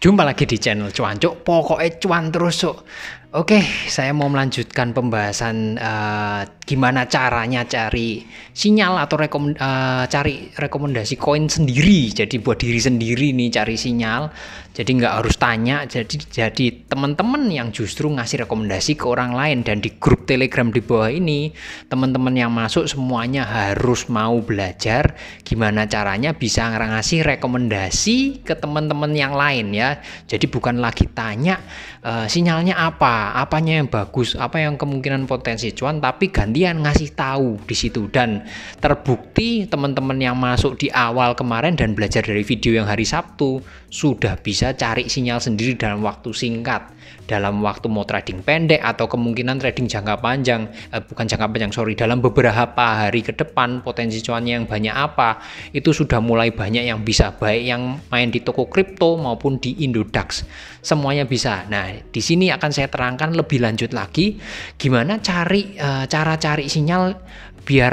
Jumpa lagi di channel Cuancuk, pokoknya cuan terus Cuk. Oke, saya mau melanjutkan pembahasan gimana caranya cari sinyal atau cari rekomendasi koin sendiri. Jadi buat diri sendiri nih cari sinyal. Jadi nggak harus tanya. Jadi teman-teman yang justru ngasih rekomendasi ke orang lain, dan di grup Telegram di bawah ini teman-teman yang masuk semuanya harus mau belajar gimana caranya bisa ngasih rekomendasi ke teman-teman yang lain ya. Jadi bukan lagi tanya sinyalnya apanya yang bagus, apa yang kemungkinan potensi cuan, tapi gantian ngasih tahu di situ. Dan terbukti teman-teman yang masuk di awal kemarin dan belajar dari video yang hari Sabtu sudah bisa cari sinyal sendiri dalam waktu singkat, dalam waktu mau trading pendek atau kemungkinan trading jangka panjang, dalam beberapa hari ke depan potensi cuannya yang banyak apa, itu sudah mulai banyak yang bisa, baik yang main di toko kripto maupun di Indodax, semuanya bisa. Nah, di sini akan saya terangkan lebih lanjut lagi gimana cara cari sinyal biar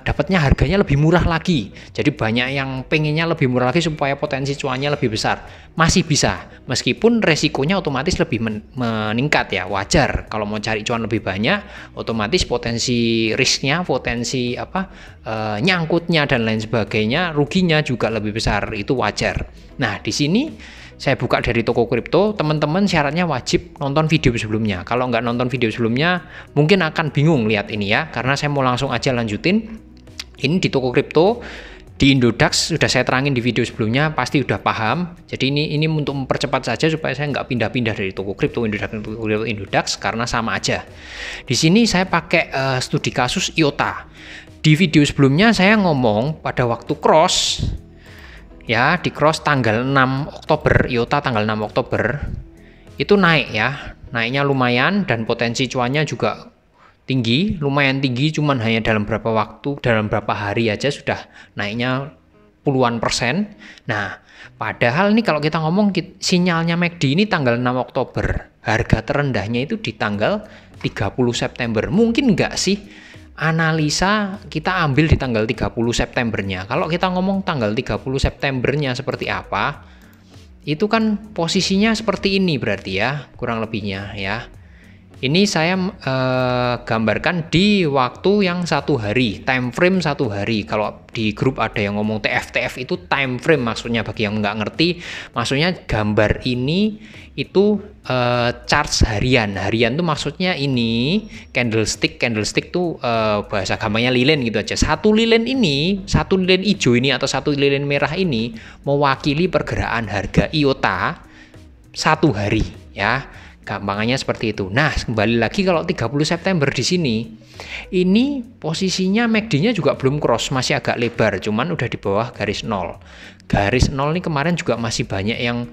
dapatnya harganya lebih murah lagi. Jadi banyak yang pengennya lebih murah lagi supaya potensi cuannya lebih besar. Masih bisa, meskipun resikonya otomatis lebih meningkat ya, wajar. Kalau mau cari cuan lebih banyak, otomatis potensi risknya, potensi nyangkutnya dan lain sebagainya, ruginya juga lebih besar, itu wajar. Nah, di sini saya buka dari toko kripto, teman-teman syaratnya wajib nonton video sebelumnya. Kalau nggak nonton video sebelumnya, mungkin akan bingung lihat ini ya, karena saya mau langsung aja lanjutin. Ini di toko kripto, di Indodax, sudah saya terangin di video sebelumnya, pasti udah paham. Jadi ini untuk mempercepat saja supaya saya nggak pindah-pindah dari toko kripto Indodax, karena sama aja. Di sini saya pakai studi kasus IOTA. Di video sebelumnya saya ngomong pada waktu cross, ya, di cross tanggal 6 Oktober, IOTA tanggal 6 Oktober itu naik ya, naiknya lumayan dan potensi cuannya juga tinggi, lumayan tinggi, cuman hanya dalam beberapa hari aja sudah naiknya puluhan persen. Nah, padahal nih kalau kita ngomong sinyalnya MACD ini tanggal 6 Oktober, harga terendahnya itu di tanggal 30 September. Mungkin nggak sih analisa kita ambil di tanggal 30 Septembernya. Kalau kita ngomong tanggal 30 Septembernya seperti apa, itu kan posisinya seperti ini berarti ya, kurang lebihnya ya. Ini saya gambarkan di waktu yang satu hari, time frame satu hari. Kalau di grup ada yang ngomong TF itu time frame, maksudnya bagi yang nggak ngerti, maksudnya gambar ini itu charts harian. Harian tuh maksudnya ini candlestick tuh bahasa gampangnya lilin gitu aja. Satu lilin hijau ini atau satu lilin merah ini mewakili pergerakan harga IOTA satu hari ya. Gampangannya seperti itu. Nah, kembali lagi kalau 30 September di sini, ini posisinya MACD-nya juga belum cross, masih agak lebar, cuman udah di bawah garis 0. Garis 0 ini kemarin juga masih banyak yang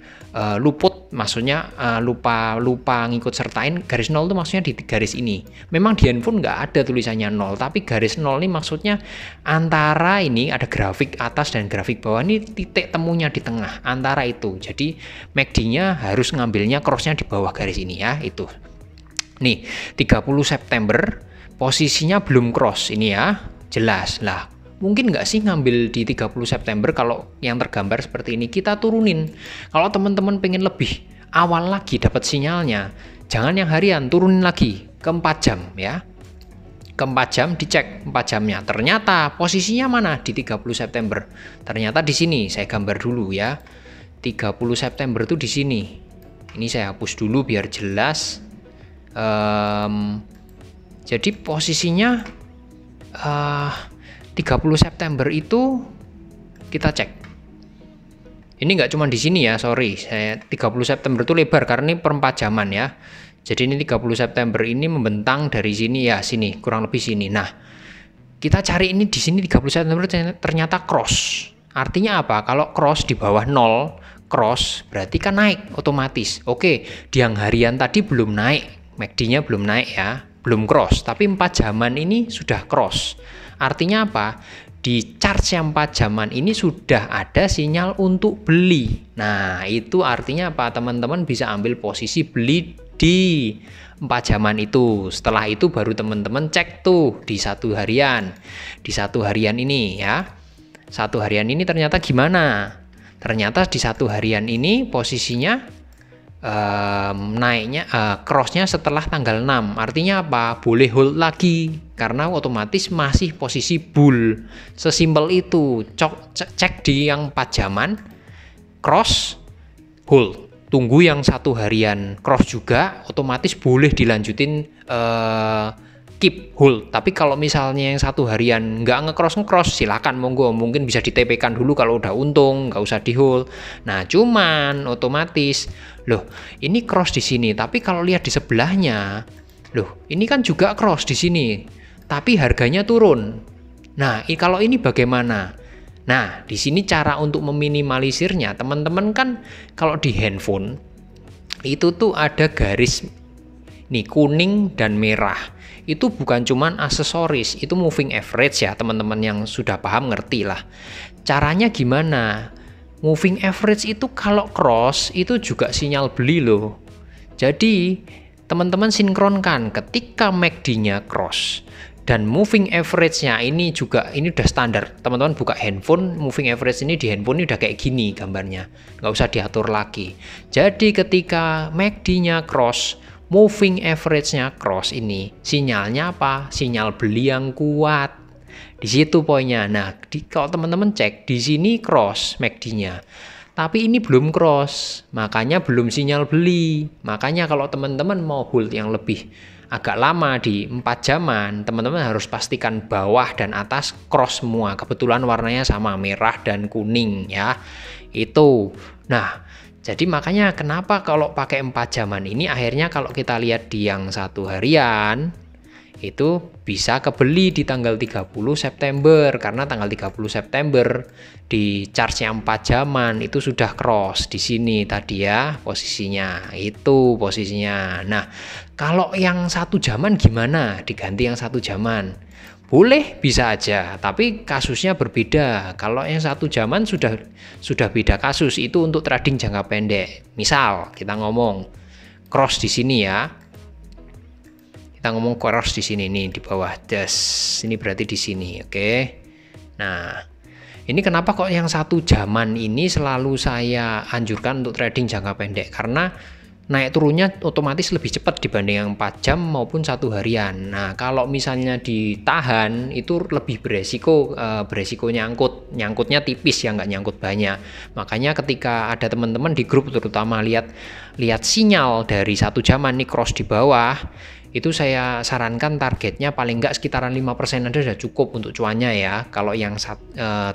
luput, maksudnya lupa ngikut sertain. Garis 0 itu maksudnya di garis ini. Memang di handphone nggak ada tulisannya 0, tapi garis 0 ini maksudnya antara ini ada grafik atas dan grafik bawah, ini titik temunya di tengah, antara itu. Jadi MACD-nya harus ngambilnya cross-nya di bawah garis ini ya, itu. Nih, 30 September posisinya belum cross ini ya, jelas lah. Mungkin nggak sih ngambil di 30 September kalau yang tergambar seperti ini, kita turunin. Kalau teman-teman pengen lebih awal lagi dapat sinyalnya, jangan yang harian, turunin lagi ke 4 jam ya. Ke 4 jam dicek 4 jamnya. Ternyata posisinya mana di 30 September? Ternyata di sini, saya gambar dulu ya. 30 September itu di sini. Ini saya hapus dulu biar jelas. Jadi posisinya 30 September itu kita cek. Ini nggak cuma di sini ya, sorry. Saya 30 September itu lebar karena ini per 4 jaman ya. Jadi ini 30 September ini membentang dari sini ya, sini, kurang lebih sini. Nah, kita cari ini di sini 30 September ternyata cross. Artinya apa? Kalau cross di bawah 0, cross berarti kan naik otomatis. Oke, di yang harian tadi belum naik, MACD-nya belum naik ya, belum cross, tapi 4 jaman ini sudah cross. Artinya apa? Di chart yang 4 jaman ini sudah ada sinyal untuk beli. Nah, itu artinya apa? Teman-teman bisa ambil posisi beli di 4 jaman itu. Setelah itu baru teman-teman cek tuh di satu harian. Di satu harian ini ya. Satu harian ini ternyata gimana? Ternyata di satu harian ini posisinya naiknya crossnya setelah tanggal 6. Artinya apa? Boleh hold lagi karena otomatis masih posisi bull. Sesimpel itu. Cek di yang 4 jaman, cross, hold. Tunggu yang satu harian cross juga, otomatis boleh dilanjutin keep hold. Tapi kalau misalnya yang satu harian nggak ngecross, silakan monggo, mungkin bisa di TP-kan dulu kalau udah untung, nggak usah di hold. Nah cuman otomatis loh ini cross di sini, tapi kalau lihat di sebelahnya loh ini kan juga cross di sini tapi harganya turun. Nah kalau ini bagaimana? Nah di sini cara untuk meminimalisirnya, teman-teman kan kalau di handphone itu tuh ada garis nih kuning dan merah. Itu bukan cuman aksesoris, itu moving average ya, teman-teman yang sudah paham ngerti lah. Caranya gimana? Moving average itu kalau cross itu juga sinyal beli loh. Jadi teman-teman sinkronkan ketika MACD-nya cross dan moving average-nya ini juga, ini udah standar. Teman-teman buka handphone, moving average ini di handphone ini udah kayak gini gambarnya, nggak usah diatur lagi. Jadi ketika MACD-nya cross, moving average-nya cross, ini sinyalnya apa? Sinyal beli yang kuat. Di situ poinnya. Nah, kalau teman-teman cek di sini cross MACD-nya. Tapi ini belum cross, makanya belum sinyal beli. Makanya kalau teman-teman mau hold yang lebih agak lama di 4 jaman, teman-teman harus pastikan bawah dan atas cross semua. Kebetulan warnanya sama, merah dan kuning ya. Itu. Nah, jadi makanya kenapa kalau pakai 4 jaman ini akhirnya kalau kita lihat di yang satu harian itu bisa kebeli di tanggal 30 September karena tanggal 30 September di charge yang 4 jaman itu sudah cross di sini tadi ya posisinya. Itu posisinya. Nah, kalau yang 1 jaman gimana? Diganti yang 1 jaman. Boleh, bisa aja, tapi kasusnya berbeda. Kalau yang 1 jaman sudah beda kasus, itu untuk trading jangka pendek. Misal kita ngomong cross di sini ya. Kita ngomong cross di sini nih di bawah das. Ini berarti di sini, oke. Nah, ini kenapa kok yang 1 jaman ini selalu saya anjurkan untuk trading jangka pendek? Karena naik turunnya otomatis lebih cepat dibanding yang 4 jam maupun 1 harian. Nah, kalau misalnya ditahan itu lebih beresiko, nyangkutnya tipis ya, nggak nyangkut banyak. Makanya ketika ada teman-teman di grup terutama lihat sinyal dari 1 jaman nih cross di bawah, itu saya sarankan targetnya paling nggak sekitaran 5% aja sudah cukup untuk cuannya ya, kalau yang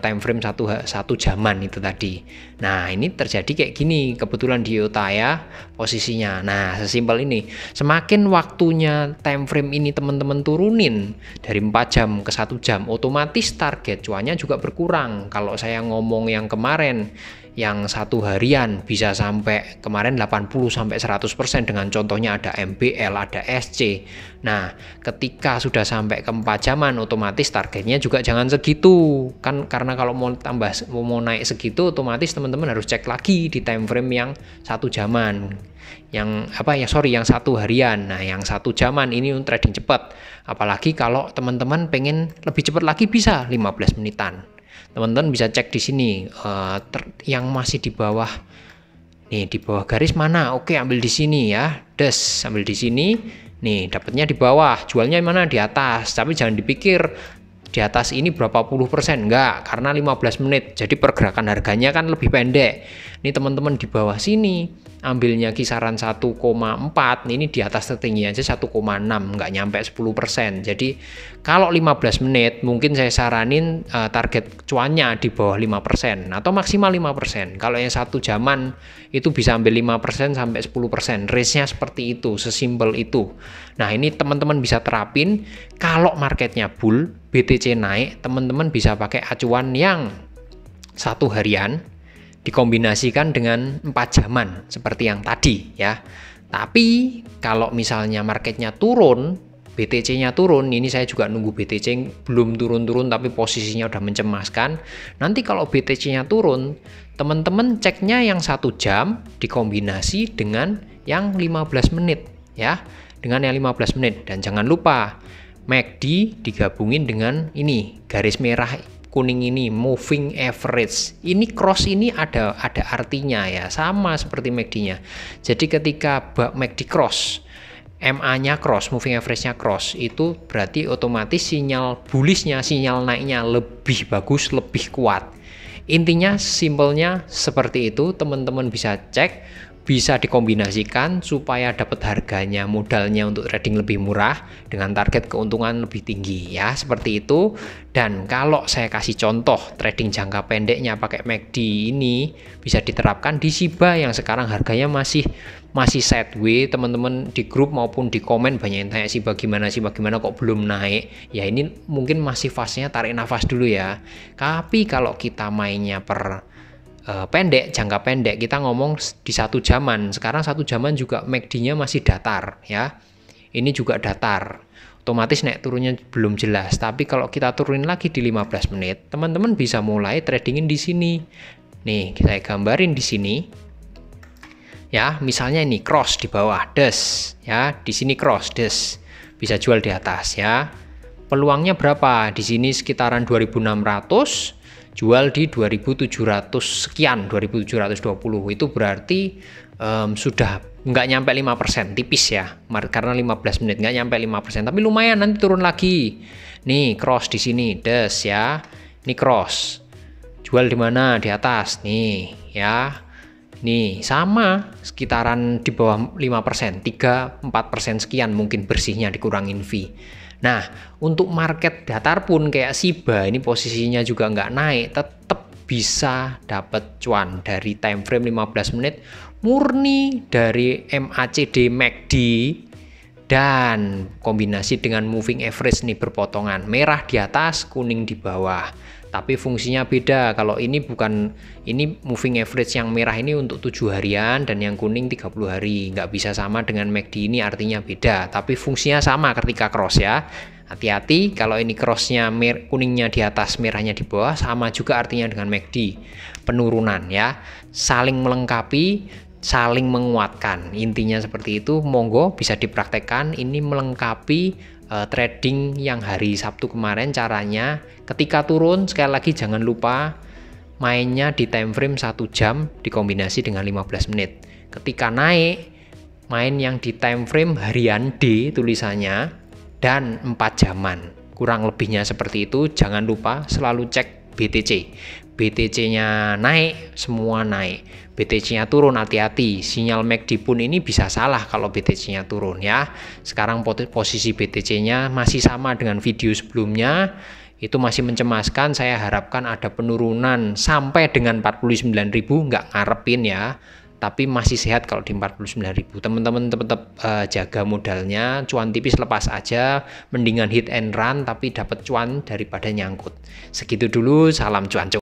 time frame satu jaman itu tadi. Nah ini terjadi kayak gini kebetulan di IOTA ya posisinya. Nah sesimpel ini, semakin waktunya time frame ini teman-teman turunin dari 4 jam ke 1 jam, otomatis target cuannya juga berkurang. Kalau saya ngomong yang kemarin yang 1 harian bisa sampai kemarin 80-100% dengan contohnya ada MBL, ada SC. Nah, ketika sudah sampai ke 4 jaman otomatis targetnya juga jangan segitu. Kan karena kalau mau naik segitu otomatis teman-teman harus cek lagi di time frame yang 1 jaman. Yang 1 harian. Nah, yang 1 jaman ini untuk trading cepat. Apalagi kalau teman-teman pengen lebih cepat lagi bisa 15 menitan. Teman-teman bisa cek di sini yang masih di bawah nih, di bawah garis mana? Oke, ambil di sini ya. Ambil di sini. Nih, dapatnya di bawah, jualnya mana? Di atas. Tapi jangan dipikir di atas ini berapa puluh persen, enggak, karena 15 menit. Jadi pergerakan harganya kan lebih pendek. Ini teman-teman di bawah sini ambilnya kisaran 1,4, ini di atas tertinggi aja 1,6, nggak nyampe 10%. Jadi kalau 15 menit mungkin saya saranin target cuannya di bawah 5% atau maksimal 5%. Kalau yang 1 jaman itu bisa ambil 5% sampai 10%. Range-nya seperti itu, sesimpel itu. Nah, ini teman-teman bisa terapin. Kalau marketnya bull, BTC naik, teman-teman bisa pakai acuan yang 1 harian dikombinasikan dengan 4 jaman seperti yang tadi ya. Tapi kalau misalnya marketnya turun, BTC-nya turun, ini saya juga nunggu BTC belum turun-turun tapi posisinya udah mencemaskan. Nanti kalau BTC-nya turun, teman-teman ceknya yang 1 jam dikombinasi dengan yang 15 menit ya. Dengan yang 15 menit, dan jangan lupa MACD digabungin dengan ini garis merah kuning ini moving average. Ini cross ini ada artinya ya, sama seperti MACD-nya. Jadi ketika MACD cross, MA-nya cross, moving average-nya cross, itu berarti otomatis sinyal bullish-nya, sinyal naiknya lebih bagus, lebih kuat. Intinya simpelnya seperti itu, teman-teman bisa cek, bisa dikombinasikan supaya dapat harganya, modalnya untuk trading lebih murah dengan target keuntungan lebih tinggi ya, seperti itu. Dan kalau saya kasih contoh trading jangka pendeknya pakai MACD ini bisa diterapkan di Shiba yang sekarang harganya masih sideways. Teman-teman di grup maupun di komen banyak yang tanya Shiba gimana kok belum naik ya. Ini mungkin masih fasenya tarik nafas dulu ya. Tapi kalau kita mainnya jangka pendek, kita ngomong di 1 jaman. Sekarang 1 jaman juga MACD-nya masih datar ya. Ini juga datar. Otomatis naik turunnya belum jelas. Tapi kalau kita turunin lagi di 15 menit, teman-teman bisa mulai tradingin di sini. Nih, saya gambarin di sini. Ya, misalnya ini cross di bawah, des ya. Di sini cross, des. Bisa jual di atas ya. Peluangnya berapa? Di sini sekitaran 2600. Jual di 2700 sekian, 2720. Itu berarti sudah nggak nyampe 5%, tipis ya, karena 15 menit nggak nyampe 5%, tapi lumayan, nanti turun lagi. Nih cross di sini, des ya. Ini cross. Jual di mana? Di atas nih ya. Nih sama, sekitaran di bawah 5%, 3-4% sekian mungkin bersihnya dikurangin fee. Nah, untuk market datar pun kayak Shiba ini posisinya juga nggak naik, tetap bisa dapat cuan dari time frame 15 menit murni dari MACD MACD dan kombinasi dengan moving average nih berpotongan, merah di atas, kuning di bawah. Tapi fungsinya beda. Kalau ini ini moving average yang merah ini untuk 7 harian dan yang kuning 30 hari. Nggak bisa sama dengan MACD, ini artinya beda. Tapi fungsinya sama ketika cross ya. Hati-hati kalau ini crossnya kuningnya di atas, merahnya di bawah, sama juga artinya dengan MACD. Penurunan ya. Saling melengkapi, saling menguatkan. Intinya seperti itu. Monggo bisa dipraktekkan. Ini melengkapi trading yang hari Sabtu kemarin. Caranya ketika turun, sekali lagi jangan lupa mainnya di time frame 1 jam dikombinasi dengan 15 menit. Ketika naik, main yang di time frame harian D tulisannya dan 4 jaman, kurang lebihnya seperti itu. Jangan lupa selalu cek BTC. BTC-nya naik, semua naik. BTC-nya turun, hati-hati. Sinyal MACD pun ini bisa salah kalau BTC-nya turun ya. Sekarang posisi BTC-nya masih sama dengan video sebelumnya. Itu masih mencemaskan. Saya harapkan ada penurunan sampai dengan 49.000, nggak ngarepin ya. Tapi masih sehat kalau di 49.000. Teman-teman tetap jaga modalnya, cuan tipis lepas aja, mendingan hit and run tapi dapat cuan daripada nyangkut. Segitu dulu, salam cuan.